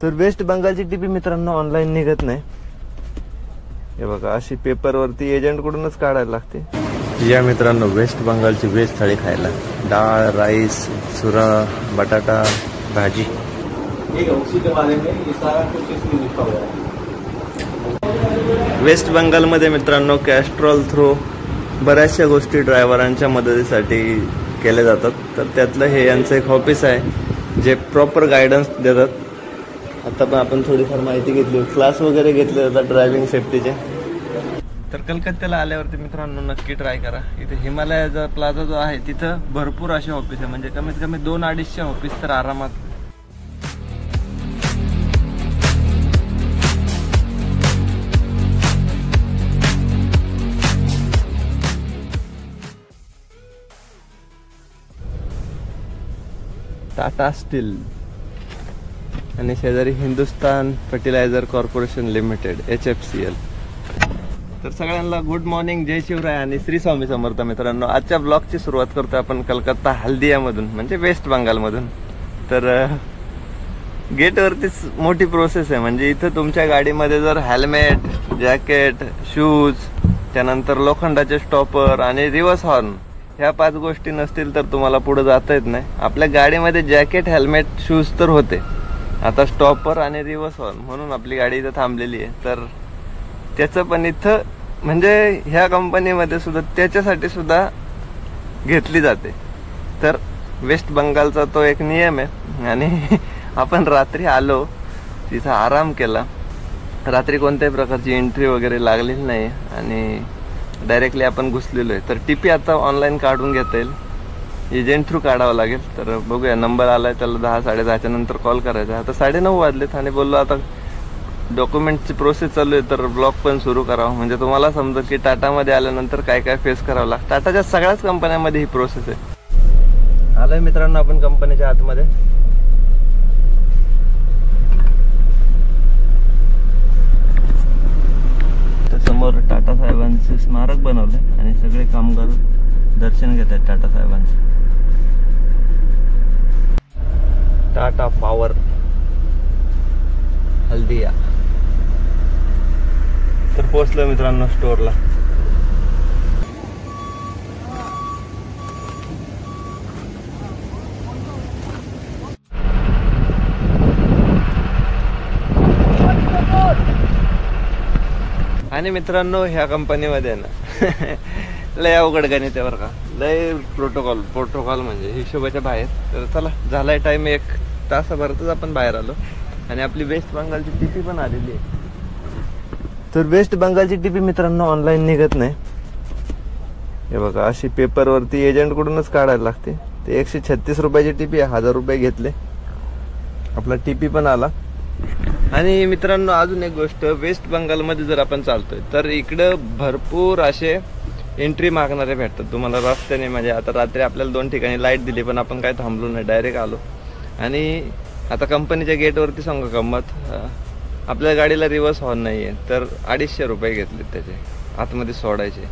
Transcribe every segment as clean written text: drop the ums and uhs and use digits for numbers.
तर waste बंगालची TP मित्रांनो online निघत नाही। हे बघा अशी पेपरवरती एजंट कडूनच काढायला लागते। या मित्रांनो वेस्ट बंगालची वेज थाळी खायला, डाळ, राईस, सुरा, बटाटा, भाजी। वेस्ट बंगालमध्ये मित्रांनो कॅस्ट्रॉल थ्रू बऱ्याचशा गोष्टी ड्रायव्हरांच्या मदतीसाठी केले जातात। तर त्यातलं हे यांचं एक ऑफिस आहे जे प्रॉपर गायडन्स देतात। आता पण आपण थोडीफार माहिती घेतली, क्लास वगैरे घेतले जातात ड्रायव्हिंग सेफ्टीचे। तर कलकत्त्याला आल्यावरती मित्रांनो नक्की ट्राय करा। इथे हिमालयाचा प्लाझा जो आहे तिथं भरपूर असे ऑफिस आहे, म्हणजे कमीत कमी 2-250 ऑफिस तर आरामात। टाटा स्टील आणि शेजारी Hindustan fertiliser corporation limited HFCL। तर सगळ्यांना गुड मॉर्निंग, जय शिवराय आणि श्री स्वामी समर्थ। मित्रांनो आजच्या ब्लॉगची सुरुवात करतो आपण कलकत्ता हल्दियामधून, म्हणजे वेस्ट बंगालमधून। तर गेटवरतीच मोठी प्रोसेस आहे, म्हणजे इथं तुमच्या गाडीमध्ये जर हेल्मेट, जॅकेट, शूज, त्यानंतर लोखंडाचे स्टॉपर आणि रिव्हर्स हॉर्न ह्या 5 गोष्टी नसतील तर तुम्हाला पुढे जाता येत नाही। आपल्या गाडीमध्ये जॅकेट, हेल्मेट, शूज तर होते, आता स्टॉपर आणि रिव्हर्स हॉर्न म्हणून आपली गाडी इथं थांबलेली आहे। तर त्याचं पण इथं म्हणजे ह्या कंपनीमध्ये सुद्धा त्याच्यासाठी सुद्धा घेतली जाते। तर वेस्ट बंगालचा तो एक नियम आहे। आणि आपण रात्री आलो, तिथं आराम केला, रात्री कोणत्याही प्रकारची एंट्री वगैरे लागलेली नाही आणि डायरेक्टली आपण घुसलेलो आहे। तर टीपी आता ऑनलाईन काढून घेता येईल, एजंट थ्रू काढावं लागेल। तर बघूया, नंबर आलाय त्याला 10-10:30च्या नंतर कॉल करायचा। आता 9:30 वाजलेत आणि बोललो आता डॉक्युमेंटची प्रोसेस चालू आहे, तर ब्लॉग पण सुरू करावं, म्हणजे तुम्हाला समजेल की टाटामध्ये आल्यानंतर काय काय फेस करावं लागतं। टाटाच्या सगळ्याच कंपन्यांमध्ये ही प्रोसेस आहे। आलोय मित्रांनो आपण कंपनीच्या आतमध्ये। समोर टाटा साहेबांचे स्मारक बनवले आणि सगळे कामगार दर्शन घेत आहेत टाटा साहेबांचं। टाटा पॉवर हल्दिया। तर पोहोचलो मित्रांनो स्टोअरला। आणि मित्रांनो ह्या कंपनीमध्ये ना लय अवघड गणित आहे बरं का, लय प्रोटोकॉल म्हणजे हिशोबाच्या बाहेर। तर चला, झालाय टाइम, 1 तासाभरातच आपण बाहेर आलो आणि आपली वेस्ट बंगालची टीपी पण आलेली आहे। तर वेस्ट बंगालची टीपी मित्रांनो ऑनलाईन निघत नाही। हे बघा अशी पेपरवरती एजंट कडूनच काढायला लागते। ते 136 रुपयाची टीपी आहे, 1000 रुपये घेतले, आपला टीपी पण आला। आणि मित्रांनो अजून एक गोष्ट, वेस्ट बंगालमध्ये जर आपण चालतोय तर इकडं भरपूर असे एंट्री मागणारे भेटतात तुम्हाला रस्त्याने। म्हणजे आता रात्री आपल्याला 2 ठिकाणी लाईट दिली पण आपण काय थांबलो नाही, डायरेक्ट आलो। आणि आता कंपनीच्या गेटवरती सांगू गंमत, आपल्या गाडीला रिव्हर्स हॉर्न नाहीये तर 250 रुपये घेतले त्याचे, आतमध्ये सोडायचे।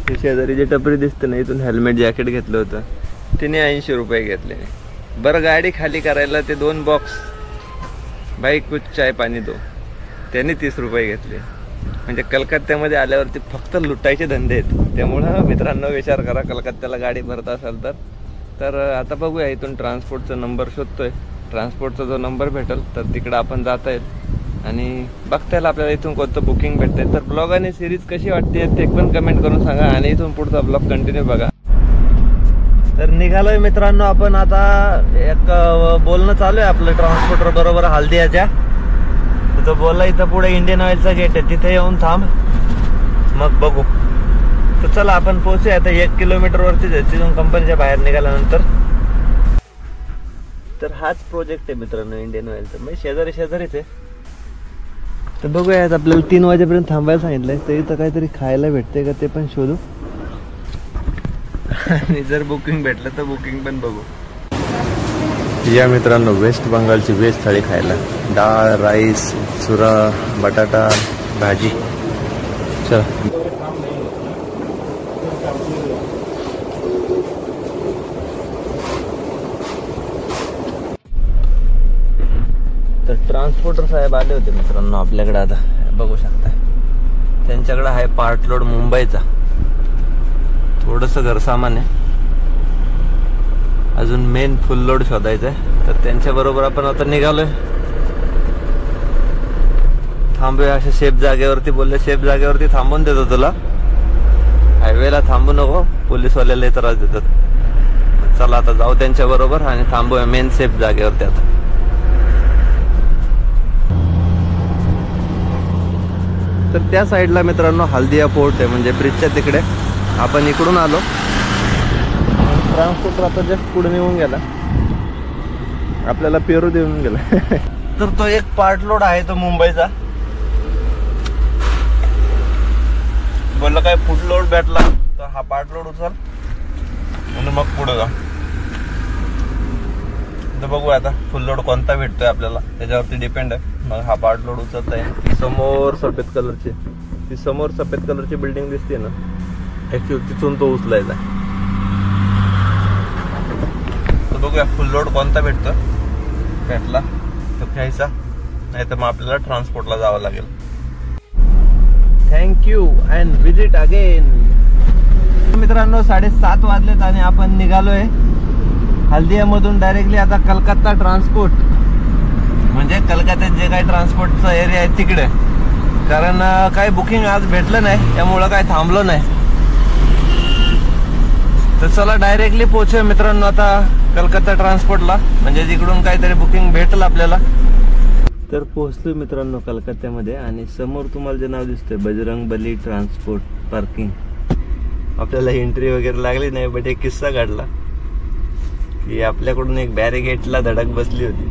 ते शेजारी जे टपरी दिसते ना, इथून हेल्मेट जॅकेट घेतलं होतं, तिने 80 रुपये घेतले। बरं गाडी खाली करायला ते 2 बॉक्स भाई कुछ चाय पाणी दो, त्यांनी 30 रुपये घेतले। म्हणजे कलकत्त्यामध्ये आल्यावरती फक्त लुटायचे धंदे आहेत। त्यामुळं मित्रांनो विचार करा, कलकत्त्याला गाडी भरत असाल तर आता बघूया, इथून ट्रान्सपोर्टचा नंबर शोधतोय, ट्रान्सपोर्टचा जो नंबर भेटेल तर तिकडं आपण जाता येईल आणि बघता येईल आपल्याला इथून कोणतं बुकिंग भेटतंय। तर ब्लॉग आणि सिरीज कशी वाटते ते पण कमेंट करून सांगा आणि इथून पुढचा ब्लॉग कंटिन्यू बघा। तर निघालोय मित्रांनो आपण आता। एक बोलणं चालू आहे आपलं ट्रान्सपोर्टर बरोबर हल्दियाच्या। तो बोलला इथं पुढे इंडियन ऑइलचा गेट आहे, तिथे येऊन थांब मग बघू। तर चला आपण पोहोचूया आता 1 किलोमीटर वरतीच आहे तिथून कंपनीच्या बाहेर निघाल्यानंतर। तर हाच प्रोजेक्ट आहे मित्रांनो इंडियन ऑइलचा, म्हणजे शेजारीच आहे। तर बघूया आपल्याला 3 वाजेपर्यंत थांबायला सांगितलंय, तर इथं काहीतरी खायला भेटते का ते पण शोधू आणि जर बुकिंग भेटलं तर बुकिंग पण बघू। या मित्रांनो वेस्ट बंगालची वेज थाळी खायला, डाळ, राईस, सुरा, बटाटा, भाजी। चला ट्रान्सपोर्टर साहेब आले होते मित्रांनो आपल्याकडे. आता बघू शकता त्यांच्याकडे आहे पार्ट लोड मुंबईचा. थोडंसं घर सामान आहे, अजून मेन फुल लोड शोधायचं आहे. तर त्यांच्या बरोबर आपण आता निघालोय. थांबूया अशा सेफ जागेवरती. बोलले सेफ जागेवरती थांबून देतो तुला, हायवेला थांबू नको, पोलीसवाल्याला त्रास देतात. चला आता जाऊ त्यांच्या बरोबर आणि थांबूया मेन सेफ जागेवरती. आता तर त्या साईडला मित्रांनो हल्दिया पोर्ट आहे, म्हणजे ब्रिजच्या तिकडे. आपण इकडून आलो, ट्रान्सपोर्टर आता जस्ट पुढे निघून गेला, आपल्याला पेरू देऊन गेला. तर तो एक पार्ट लोड आहे तो मुंबईचा. बोलला काय फुट लोड भेटला तर हा पार्ट लोड उचल आणि मग पुढे जा. तर बघू आता फुल लोड कोणता भेटतोय आपल्याला, त्याच्यावरती डिपेंड आहे. मग हा पार्ट लोड उचलता येईल. समोर सफेद कलरची, ती समोर सफेद कलरची बिल्डिंग दिसते ना, ऍक्च्युअली तिथून तो उचलायचा. तर बघूया फुल लोड कोणता भेटतो. भेटला तर घ्यायचा, नाही तर मग आपल्याला ट्रान्सपोर्टला जावं लागेल. Thank you and visit again. मित्रांनो 7:30 वाजलेत आणि आपण निघालोय हल्दियामधून डायरेक्टली आता कलकत्ता ट्रान्सपोर्ट, म्हणजे कलकत्त्यात जे काही ट्रान्सपोर्टचा एरिया आहे तिकडे. कारण काही बुकिंग आज भेटलं नाही, त्यामुळं काही थांबलो नाही. तर चला डायरेक्टली पोहोचूया मित्रांनो आता कलकत्ता ट्रान्सपोर्टला, म्हणजे तिकडून काहीतरी बुकिंग भेटलं आपल्याला. तर पोहोचलोय मित्रांनो कलकत्त्यामध्ये. आणि समोर तुम्हाला जे नाव दिसतंय बजरंगबली ट्रान्सपोर्ट पार्किंग. आपल्याला एंट्री वगैरे लागली नाही, बट एक किस्सा घडला की आपल्याकडून एक बॅरिगेटला धडक बसली होती.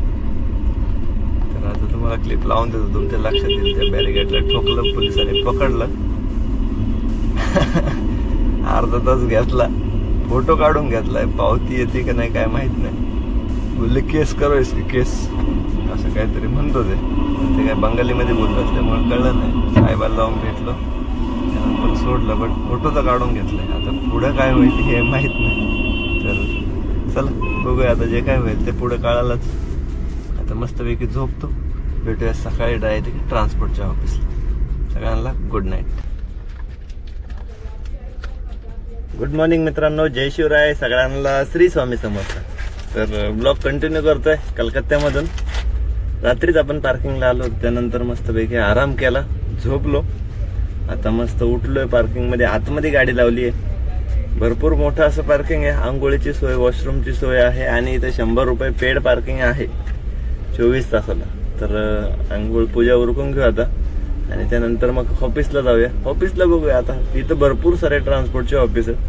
तर आता तुम्हाला क्लिप लावून देतो, तुमच्या लक्षात येईल. त्या बॅरिगेटला ठोकलं, पोलिसांनी पकडलं. अर्धा तास घेतला, फोटो काढून घेतलाय, पावती येते का नाही काय माहित नाही. बोलले केस करो इसकी केस, असं काहीतरी म्हणतो ते. ते काय बंगालीमध्ये बोलत असल्यामुळे कळलं नाही. साहेबाला जाऊन भेटलो, त्यानंतर सोडलं, बट फोटो तर काढून घेतलाय. आता पुढं काय होईल हे माहित नाही. तर चला बघूया आता, जे काय होईल ते पुढे कळालंच. आता मस्तपैकी झोपतो, भेटूया सकाळी डायरेक्ट ट्रान्सपोर्टच्या ऑफिसला. सगळ्यांना गुड नाईट. गुड मॉर्निंग मित्रांनो, जय शिवराय. सगळ्यांना श्री स्वामी समर्थ. तर ब्लॉग कंटिन्यू करतोय कलकत्त्यामधून. रात्रीच आपण पार्किंगला आलो, त्यानंतर मस्तपैकी आराम केला, झोपलो. आता मस्त उठलोय, पार्किंग मध्ये आतमध्ये गाडी लावली आहे. भरपूर मोठं असं पार्किंग आहे, आंघोळीची सोय, वॉशरूमची सोय आहे. आणि इथे 100 रुपये पेड पार्किंग आहे 24 तासाला. तर आंघोळ पूजा उरकून घेऊ आता आणि त्यानंतर मग ऑफिसला जाऊया. ऑफिसला बघूया आता, इथं भरपूर सारे ट्रान्सपोर्टचे ऑफिस आहेत.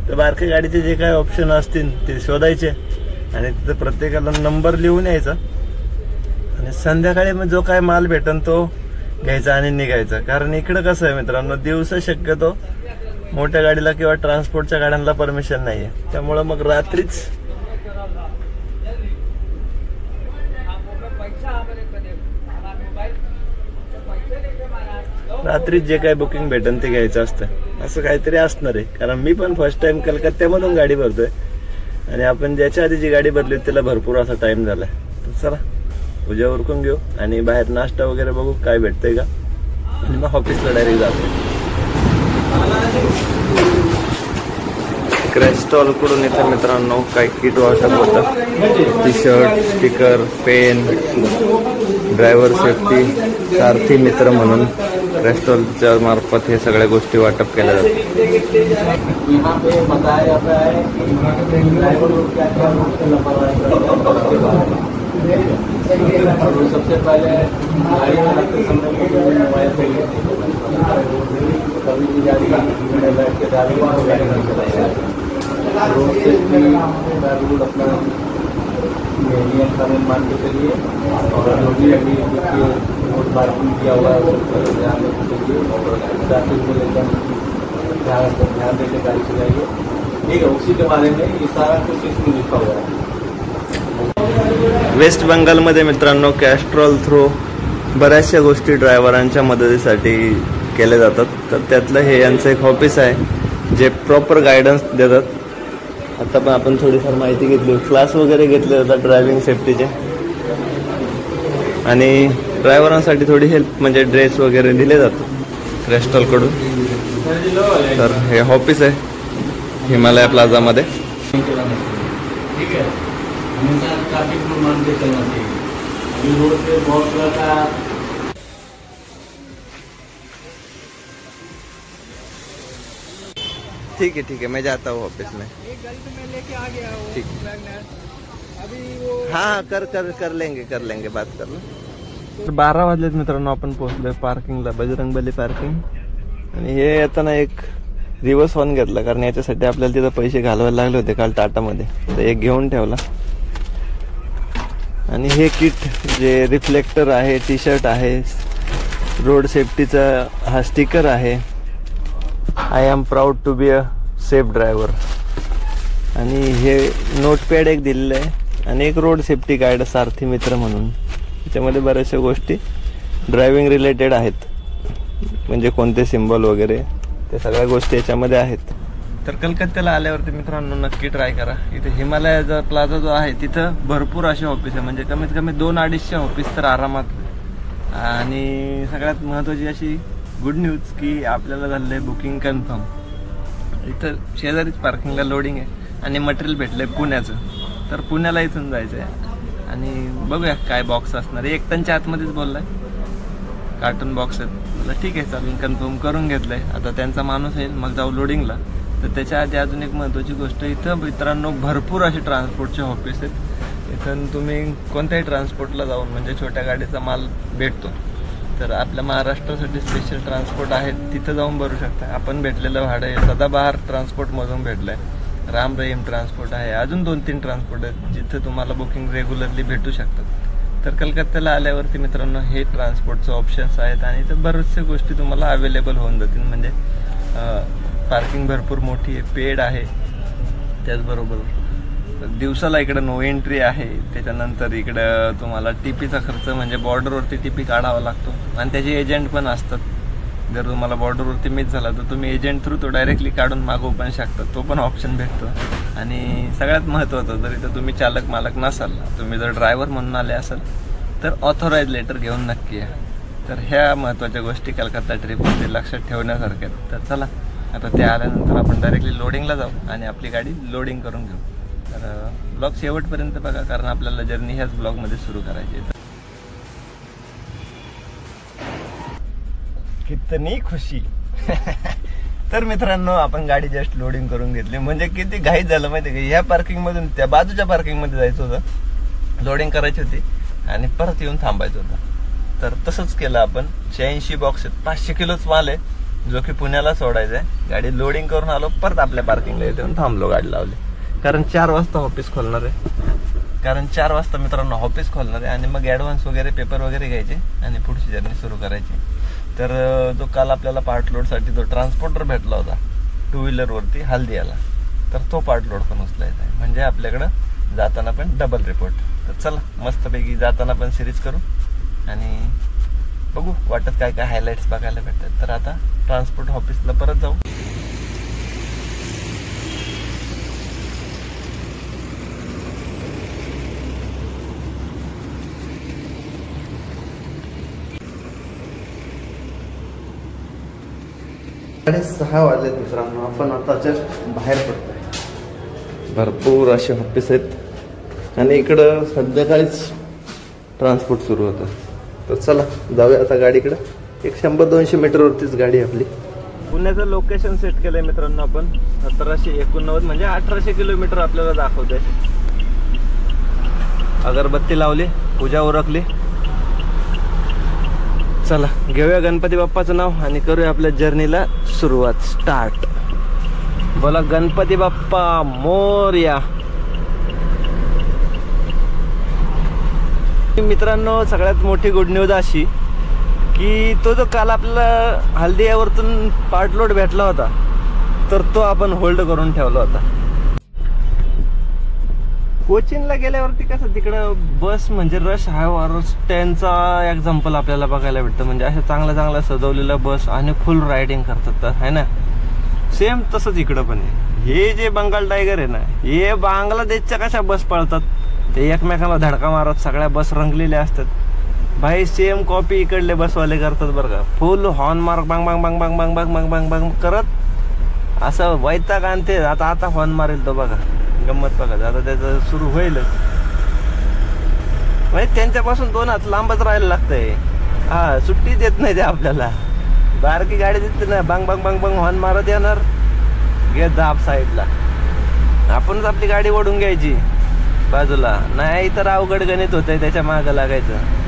तर बारक्या गाडीचे जे काय ऑप्शन असतील ते शोधायचे आणि तिथं प्रत्येकाला नंबर लिहून यायचा आणि संध्याकाळी मग जो काय माल भेटन तो घ्यायचा आणि निघायचा. कारण इकडं कसं आहे मित्रांनो, दिवसा शक्यतो मोठ्या गाडीला किंवा ट्रान्सपोर्टच्या गाड्यांना परमिशन नाहीये. त्यामुळं मग रात्रीच जे काय बुकिंग भेटन ते घ्यायचं असतं. असं काहीतरी असणार आहे. कारण मी पण फर्स्ट टाइम कलकत्त्यामधून गाडी भरतोय आणि आपण ज्याच्या आधी जी गाडी भरली त्याला भरपूर असा टाइम झालाय. तर चला पूजा उरकून घेऊ आणि बाहेर नाश्ता वगैरे बघू काय भेटतंय का, आणि मग ऑफिसला डायरेक्ट जातो. क्रॅस्टॉल कडून इथे मित्रांनो काही किट वाटप होतं. T shirt, sticker, pen, driver safety, सारथी मित्र म्हणून क्रॅस्टॉलच्या मार्फत हे सगळ्या गोष्टी वाटप केल्या जातात. सबसे पहले गाड़ी में रखते समय कभी भी गाड़ी बैठ के गाड़ी रोड सेफ्टी का रूल अपना नियम कानून मान के चलिए. और जो भी अभी रोड पार्किंग किया हुआ है उसको ध्यान रखने के लिए और ट्रैफिक को लेकर ध्यान देकर गाड़ी चलाइए. ठीक है, उसी के बारे में ये सारा कुछ इसमें लिखा हुआ है. वेस्ट बंगालमध्ये मित्रांनो कॅस्ट्रॉल थ्रू बऱ्याचशा गोष्टी ड्रायव्हरांच्या मदतीसाठी केल्या जातात. तर त्यातलं हे यांचं एक ऑफिस आहे जे प्रॉपर गायडन्स देतात. आता पण आपण थोडीफार माहिती घेतली, क्लास वगैरे घेतले जातात ड्रायव्हिंग सेफ्टीचे. आणि ड्रायव्हरांसाठी थोडी हेल्प म्हणजे ड्रेस वगैरे दिले जातो क्रेस्टल कडून. तर हे ऑफिस आहे हिमालय प्लाझा मध्ये. ठीक है, हमेशा ट्रैफिक को मान के चलना चाहिए. अभी रोड पे बहुत तरह का ठीक है मैं जाता हूँ ऑफिस में. एक गाड़ी तो मैं लेके आ गया हूँ. ठीक. अभी वो हाँ कर लेंगे बात कर लो. 12 वाजलेत मित्रांनो, आपण पोहोचलोय पार्किंगला, बजरंगबली पार्किंग. आणि हे येताना एक रिव्हर्स हॉर्न घेतला कारण याच्यासाठी आपल्याला तिथं पैसे घालवायला लागले होते काल टाटामध्ये, तर एक घेऊन ठेवला. आणि हे किट जे रिफ्लेक्टर आहे, टी शर्ट आहे, रोड सेफ्टीचा हा स्टिकर आहे, I am proud to be a safe driver. आणि हे नोटपॅड एक दिलेलं आहे आणि एक रोड सेफ्टी गाईड सारथी मित्र म्हणून. त्याच्यामध्ये बऱ्याचशा गोष्टी ड्रायव्हिंग रिलेटेड आहेत, म्हणजे कोणते सिम्बॉल वगैरे ते सगळ्या गोष्टी याच्यामध्ये आहेत. तर कलकत्त्याला आल्यावरती मित्रांनो नक्की ट्राय करा. इथे हिमालयाचा प्लाझा जो आहे तिथं भरपूर असे ऑफिस आहे, म्हणजे कमीत कमी 2-250 ऑफिस तर आरामात. आणि सगळ्यात महत्त्वाची अशी गुड न्यूज की आपल्याला झालंय बुकिंग कन्फर्म. इथं शेजारीच पार्किंगला लोडिंग आहे आणि मटेरियल भेटलंय पुण्याचं, तर पुण्याला इथून जायचं आहे. आणि बघूया काय बॉक्स असणार आहे. 1 टनच्या आतमध्येच बोललाय, कार्टून बॉक्स आहेत. मला ठीक आहे चालेल, कन्फर्म करून घेतलंय. आता त्यांचा माणूस येईल मग जाऊ लोडिंगला. तर त्याच्या आधी अजून एक महत्त्वाची गोष्ट, इथं मित्रांनो भरपूर असे ट्रान्सपोर्टचे ऑफिस आहेत. इथून तुम्ही कोणत्याही ट्रान्सपोर्टला जाऊन म्हणजे छोट्या गाडीचा माल भेटतो. तर आपल्या महाराष्ट्रासाठी स्पेशल ट्रान्सपोर्ट आहेत, तिथं जाऊन भरू शकता. आपण भेटलेलं भाडं आहे सदाबहार ट्रान्सपोर्टमधून भेटलंय, राम रहीम ट्रान्सपोर्ट आहे, अजून 2-3 ट्रान्सपोर्ट आहेत जिथं तुम्हाला बुकिंग रेग्युलरली भेटू शकतात. तर कलकत्त्याला आल्यावरती मित्रांनो हे ट्रान्सपोर्टचे ऑप्शन्स आहेत आणि इथं बऱ्याचशा गोष्टी तुम्हाला अवेलेबल होऊन जातील. म्हणजे पार्किंग भरपूर मोठी आहे, पेड आहे, त्याचबरोबर दिवसाला इकडं नो एंट्री आहे. त्याच्यानंतर इकडं तुम्हाला टीपीचा खर्च म्हणजे बॉर्डरवरती टीपी काढावा लागतो आणि त्याचे एजंट पण असतात. जर तुम्हाला बॉर्डरवरती मिस झाला तर तुम्ही एजंट थ्रू तो डायरेक्टली काढून मागवू पण शकता, तो पण ऑप्शन भेटतो. आणि सगळ्यात महत्त्वाचं, जर इथं तुम्ही चालक मालक नसाल, तुम्ही जर ड्रायव्हर म्हणून आले असाल तर ऑथोराइज लेटर घेऊन नक्की या. तर ह्या महत्त्वाच्या गोष्टी कलकत्ता ट्रिपमध्ये लक्षात ठेवण्यासारख्या आहेत. तर चला आता ते आल्यानंतर आपण डायरेक्टली लोडिंगला जाऊ आणि आपली गाडी लोडिंग करून घेऊ. तर ब्लॉग शेवटपर्यंत बघा कारण आपल्याला जर्नी ह्याच ब्लॉगमध्ये सुरू करायची आहे. कितनी खुशी. तर मित्रांनो आपण गाडी जस्ट लोडिंग करून घेतली. म्हणजे किती घाई झालं माहिती का, ह्या पार्किंग मधून त्या बाजूच्या पार्किंग मध्ये जायचं होतं, लोडिंग करायची होती आणि परत येऊन थांबायचं होतं. तर तसंच केलं आपण. 86 बॉक्स आहेत, 500 किलोच माल आहे जो की पुण्याला सोडायचा आहे. गाडी लोडिंग करून आलो, परत आपल्या पार्किंगला येऊन थांबलो, गाडी लावली. कारण 4 वाजता ऑफिस खोलणार आहे. कारण 4 वाजता मित्रांनो ऑफिस खोलणार आहे आणि मग ऍडव्हान्स वगैरे पेपर वगैरे घ्यायचे आणि पुढची जर्नी सुरू करायची. तर जो काल आपल्याला पार्ट लोडसाठी जो ट्रान्सपोर्टर भेटला होता 2 व्हीलरवरती हल्दियाला, तर तो पार्ट लोड पण उचलायचा आहे. म्हणजे आपल्याकडं जाताना पण डबल रिपोर्ट. तर चला मस्तपैकी जाताना पण सिरीज करू आणि बघू वाटत काय काय हायलाइट्स बघायला भेटतात. तर आता ट्रान्सपोर्ट ऑफिसला परत जाऊ. साडे 6 वाजलेत मित्रांनो, आपण आता जस्ट बाहेर पडतोय. भरपूर असे ऑफिस आहेत आणि इकडं संध्याकाळीच ट्रान्सपोर्ट सुरू होतं. तर चला जाऊया आता गाडीकडं. एक 100-200 मीटरवरतीच गाडी आपली. पुण्याचं लोकेशन सेट केलंय मित्रांनो आपण 1789, म्हणजे 1800 किलोमीटर आपल्याला दाखवतंय. अगरबत्ती लावली, पूजा उरकली. चला घेऊया गणपती बाप्पाचं नाव आणि करूया आपल्या जर्नीला सुरुवात, स्टार्ट. बोला गणपती बाप्पा मोरया. मित्रांनो सगळ्यात मोठी गुड न्यूज अशी की तो जो काल आपल्याला हल्दियावरतून पार्ट लोड भेटला होता तर तो आपण होल्ड करून ठेवला होता. कोचीनला गेल्यावरती कसं तिकडं बस म्हणजे रश हायवर स्टँडचा एक्झाम्पल आपल्याला बघायला भेटतं. म्हणजे अशा चांगल्या चांगल्या सजवलेल्या बस आणि फुल रायडिंग करतात आहे ना. सेम तसंच इकडं पण आहे. हे जे बंगाल टायगर आहे ना, हे बांगलादेशच्या कशा बस पळतात, ते एकमेकाला धडका मारत सगळ्या बस रंगलेल्या असतात. भाई सेम कॉपी इकडले बसवाले करतात बरं का. फुल हॉर्न मार्क बांग बांग बांग बांग बांग बांग बांग बांग बांग करत असं वैताग आणते. आता हॉर्न मारेल तो बघा, गंमत बघा. आता त्याचं सुरू होईलच. म्हणजे त्यांच्यापासून 2 हात लांबच राहायला लागतंय. हा, सुट्टी देत नाही ते आपल्याला. बारकी गाडी देते ना, बांग बांग बांग बांग हॉर्न मारत येणार, घे दाब साईडला. आपणच आपली गाडी ओढून घ्यायची बाजूला, नाही तर अवघड गणित होतंय त्याच्या मागं लागायचं.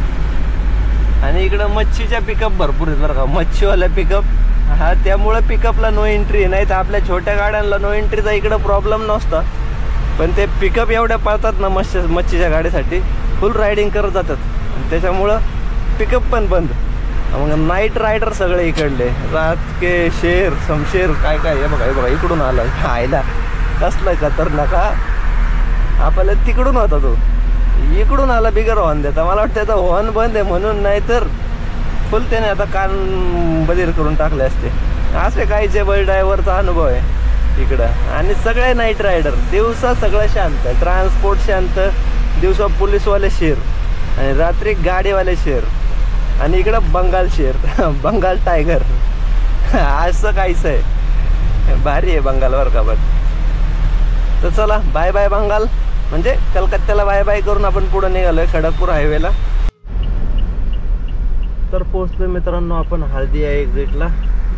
आणि इकडं मच्छीच्या पिकअप भरपूर आहेत बरं का, मच्छीवाल्या पिकअप. हा, त्यामुळं पिकअपला नो एंट्री. नाही तर आपल्या छोट्या गाड्यांना नो एंट्रीचा इकडं प्रॉब्लेम नसता. पण ते पिकअप एवढ्या पाळतात ना मच्छीच्या गाडीसाठी, फुल रायडिंग करत जातात. त्याच्यामुळं पिकअप पण बंद. मग नाईट रायडर सगळे इकडले, रात के शेर शमशेर काय काय. हे बघा इकडून आला, आयला कसलं खतरनाक. आपल्याला तिकडून होता तो, इकडून आला बिगर हॉर्न देता. मला वाटतं त्याचा हॉर्न बंद आहे म्हणून, नाही तर फुल त्याने आता कान बधीर करून टाकले असते. असे काहीचे बस ड्रायव्हरचा अनुभव आहे इकडं. आणि सगळे नाईट रायडर, दिवसा सगळं शांत, ट्रान्सपोर्ट शांत, दिवसा पोलीसवाले शेर आणि रात्री गाडीवाले शेर. आणि इकडं बंगाल शेर, बंगाल टायगर, असं काहीच आहे. भारी आहे बंगालवर का बघ. तर चला, बाय बाय बंगाल. म्हणजे कलकत्त्याला बाय बाय करून आपण पुढे निघालोय खडगपूर हायवेला. तर पोहोचलोय मित्रांनो आपण हळदिया एक्झिटला.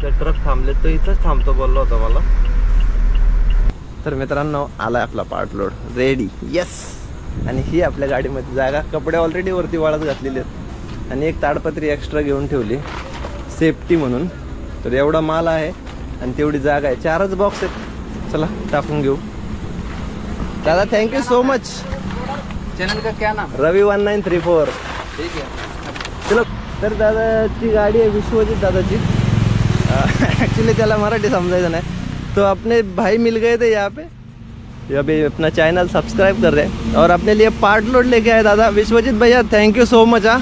त्या ट्रक थांबले, तो इथंच थांबतो बोललो होता मला. तर मित्रांनो आलाय आपला पार्ट लोड रेडी. येस. आणि ही आपल्या गाडीमध्ये जागा, कपडे ऑलरेडी वरती वाळत घातलेले आहेत आणि एक ताडपत्री एक्स्ट्रा घेऊन ठेवली सेफ्टी म्हणून. तर एवढा माल आहे आणि तेवढी जागा आहे. 4च बॉक्स आहेत. चला टाकून घेऊ. दादा थँक्यू सो मच. चैनल का क्या नाम? रवि 1934. ठीक है. चलो. तर दादाची गाडी आहे विश्वजित दादाची. एक्चुअली त्याला मराठी समजायचं नाही. तो अपने भाई मिल गए थे यहाँ पे, अभी अपना चैनल सब्सक्राइब कर रहे हैं और अपने लिए पार्ट लोड लेके आए दादा. विश्वजित भैया थँक्यू सो मच. हा,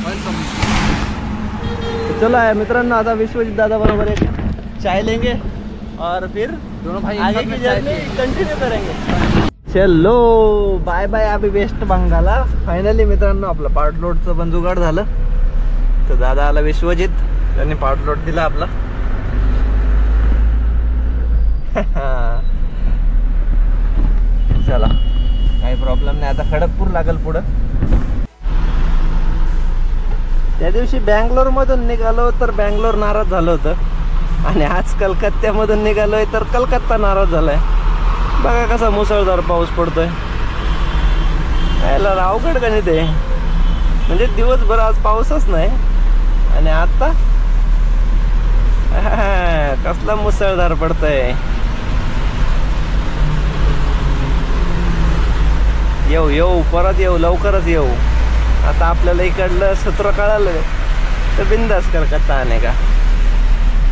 चलो आहे मित्रांनो, आता विश्वजित दादा बरोबर एक चाय लेंगे और फिर दोनों भाई आगे की जर्नी कंटिन्यू करेंगे. चलो बाय बाय. अभी वेस्ट बंगाला. फायनली मित्रांनो आपलं पार्ट लोडचं पण जुगाड झालं. तर दादा आला विश्वजित, त्यांनी पार्ट लोड दिला आपला. चला काही प्रॉब्लेम नाही. आता खडगपूर लागल पुढं. त्या दिवशी बँगलोर मधून निघालो तर बँगलोर नाराज झालं होतं आणि आज कलकत्त्यामधून निघालोय तर कलकत्ता नाराज झालाय. बघा कसा मुसळधार पाऊस पडतोय. यायला अवघड गणित आहे. म्हणजे दिवसभर आज पाऊसच नाही आणि आता कसला मुसळधार पडतोय. येऊ परत येऊ, लवकरच येऊ. आता आपल्याला इकडलं सूत्र कळालं तर बिंदास कलकत्ता आणे का.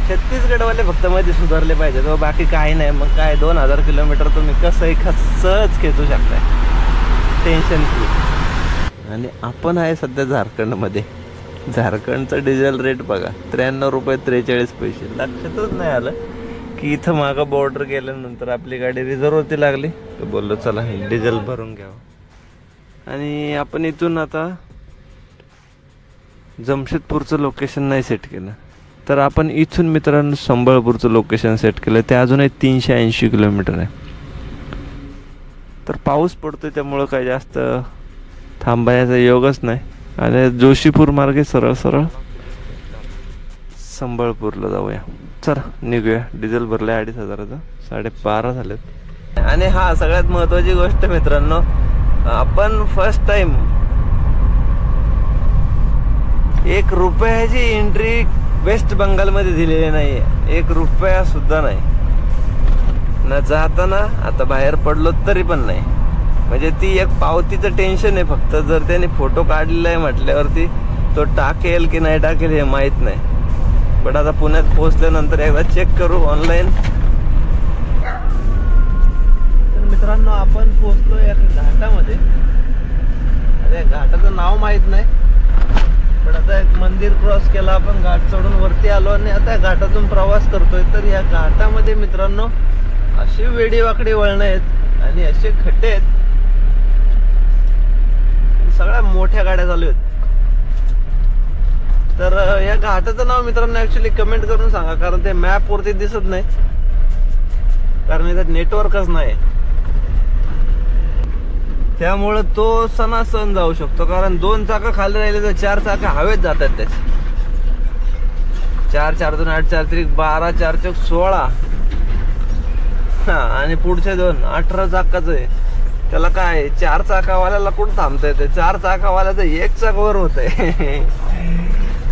छत्तीसगडवाले फक्त मध्ये सुधारले पाहिजे तो, बाकी काही नाही. मग काय 2000 किलोमीटर तुम्ही कसंही सहज खेचू शकताय, टेन्शन फ्री. आणि आपण आहे सध्या झारखंडमध्ये. झारखंडचं डिझेल रेट बघा, 93 रुपये 43 पैसे. लक्षातच नाही आलं की इथं मागं बॉर्डर गेल्यानंतर आपली गाडी रिझर्ववरती लागली. तर बोललो चला डिझेल भरून घ्यावं. आणि आपण इथून आता जमशेदपूरचं लोकेशन नाही सेट केलं, तर आपण इथून मित्रांनो संबळपूरचं लोकेशन सेट केलं. ते अजूनही 380 किलोमीटर आहे. तर पाऊस पडतोय त्यामुळं काही जास्त थांबायचा योगच नाही. आणि जोशीपूर मार्गे सरळ सरळ संबळपूरला जाऊया. चला निघूया. डिझेल भरलं 2500चं, 12.5 झालेत. आणि हा सगळ्यात महत्वाची गोष्ट मित्रांनो, आपण फर्स्ट टाइम 1 रुपयाची एंट्री वेस्ट बंगालमध्ये दिलेली नाहीये. 1 रुपया सुद्धा नाही. न जाताना आता बाहेर पडलो तरी पण नाही. म्हणजे ती एक पावतीचं टेन्शन आहे फक्त. जर त्याने फोटो काढलेला आहे म्हटल्यावरती तो टाकेल की नाही टाकेल हे माहीत नाही. पण आता पुण्यात पोहोचल्यानंतर एकदा चेक करू ऑनलाईन. तर मित्रांनो आपण पोहोचलो या घाटामध्ये. अरे घाटाचं नाव माहीत नाही, पण आता एक मंदिर क्रॉस केला आपण, घाट चढून वरती आलो आणि आता घाटातून प्रवास करतोय. तर या घाटामध्ये मित्रांनो अशी वेडीवाकडी वळणं आहेत आणि असे खड्डे आहेत. सगळ्या मोठ्या गाड्या चालू आहेत. तर या घाटाचं नाव मित्रांनो ऍक्च्युली कमेंट करून सांगा, कारण ते मॅप वरती दिसत नाही, कारण इथं नेटवर्कच नाही. त्यामुळे तो सणासण जाऊ शकतो, कारण 2 चाका खाली राहिले तर 4 चाका हवेत जातात त्याचे. 4 4 2 8 4 3 12 4 4 16 हा, आणि पुढचे 2 18 चाकाच आहे. त्याला काय 4 चाकावाल्याला कुठं थांबता येते, 4 चाकावाल्याचं 1 चाक वर होत आहे.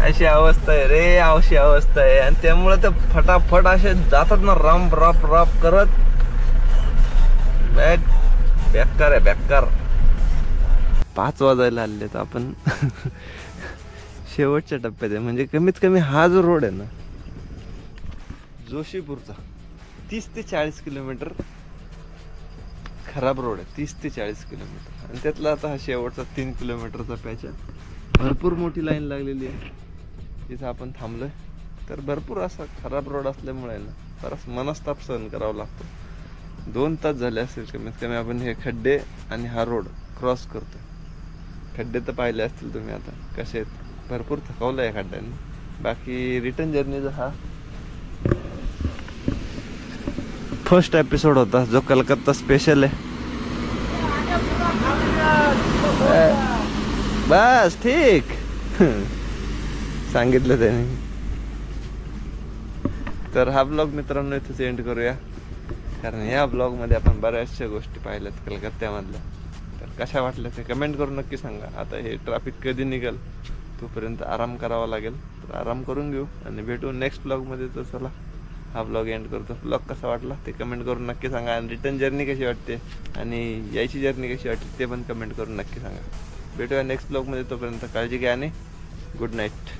अशी अवस्था आहे रे, अशी अवस्था आहे. आणि त्यामुळे ते फटाफट असे जातात ना, राम राप राप करत. बेकार आहे बेकार. 5 वाजायला आलेत आपण. शेवटच्या टप्प्यात आहे. म्हणजे कमीत कमी हा जो रोड आहे ना जोशीपूरचा 30 ते 40 किलोमीटर खराब रोड आहे. 30 ते 40 किलोमीटर. आणि त्यातला आता हा शेवटचा 3 किलोमीटरचा पॅच आहे. भरपूर मोठी लाईन लागलेली आहे तिथं आपण थांबलोय. तर भरपूर असा खराब रोड असल्यामुळे ना बराच मनस्ताप सहन करावा लागतो. 2 तास झाले असतील कमीत कमी आपण हे खड्डे आणि हा रोड क्रॉस करतो. खड्डे तर पाहिले असतील तुम्ही आता कसे आहेत. भरपूर थकवलं आहे खड्ड्यांनी. बाकी रिटर्न जर्नीचा हा फर्स्ट एपिसोड होता जो कलकत्ता स्पेशल आहे. बस ठीक सांगितलं त्याने. तर हा ब्लॉग मित्रांनो इथेच एंड करूया, कारण या ब्लॉग मध्ये आपण बऱ्याचशा गोष्टी पाहिल्यात कलकत्त्यामधल्या. तर कशा वाटल्या ते कमेंट करून नक्की सांगा. आता हे ट्रॅफिक कधी निघेल तोपर्यंत आराम करावा लागेल, तर आराम करून घेऊ आणि भेटू नेक्स्ट ब्लॉग मध्ये. तर चला हा ब्लॉग एंड करतो. ब्लॉग कसा वाटला ते कमेंट करून नक्की सांगा. आणि रिटर्न जर्नी कशी वाटते आणि यायची जर्नी कशी वाटते ते पण कमेंट करून नक्की सांगा. भेटूया नेक्स्ट ब्लॉग मध्ये. तोपर्यंत काळजी घ्या आणि गुड नाईट.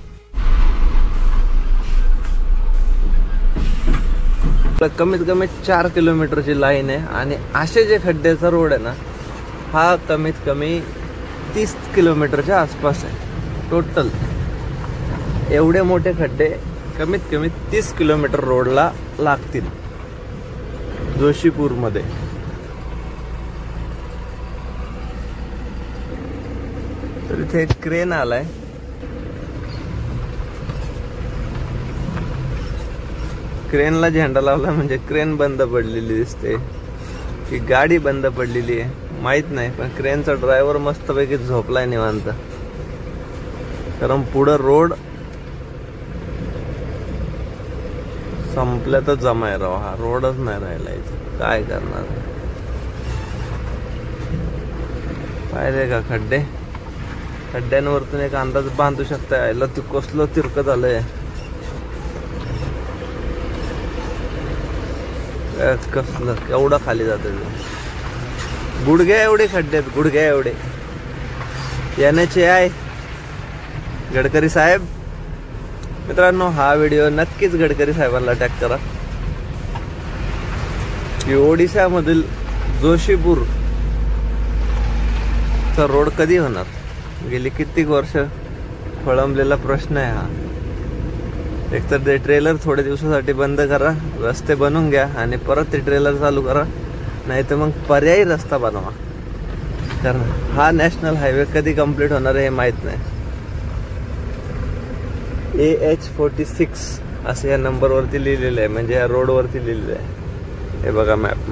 कमीत कमी 4 किलोमीटरची लाईन आहे आणि असे जे खड्ड्याचा रोड आहे ना हा कमीत कमी 30 किलोमीटरच्या आसपास आहे टोटल. एवढे मोठे खड्डे कमीत कमी 30 किलोमीटर रोडला लागतील जोशीपूर मध्ये. तर इथे एक क्रेन आलाय. क्रेनला झेंडा लावला म्हणजे क्रेन बंद पडलेली दिसते की गाडी बंद पडलेली आहे माहित नाही, पण क्रेनचा ड्रायव्हर मस्तपैकी झोपलाय निवांत. कारण पुढं रोड संपल्यातच जमाय राव. हा रोडच नाही राहिला इथे, काय करणार. पाहिले का खड्डे, खड्ड्यांवरतून एक अंदाज बांधू शकता यायला तू कसलं तिरकं झालंय. कसलं केवढं खाली जात, गुडघ्या एवढे खड्डे आहेत, गुडघ्या एवढे. यानेचे आहे गडकरी साहेब. मित्रांनो हा व्हिडिओ नक्कीच गडकरी साहेबांना टॅग करा की ओडिशा मधील जोशीपूर चा रोड कधी होणार. गेली कित्येक वर्ष खोळंबलेला प्रश्न आहे हा. एकतर ते ट्रेलर थोड्या दिवसासाठी बंद करा, रस्ते बनवून घ्या आणि परत ते ट्रेलर चालू करा, नाही तर मग पर्यायी रस्ता बनवा. कारण हा नॅशनल हायवे कधी कंप्लीट होणार आहे हे माहित नाही. AH46 असं या नंबरवरती लिहिलेलं आहे, म्हणजे या रोडवरती लिहिलेलं आहे. हे बघा मॅप.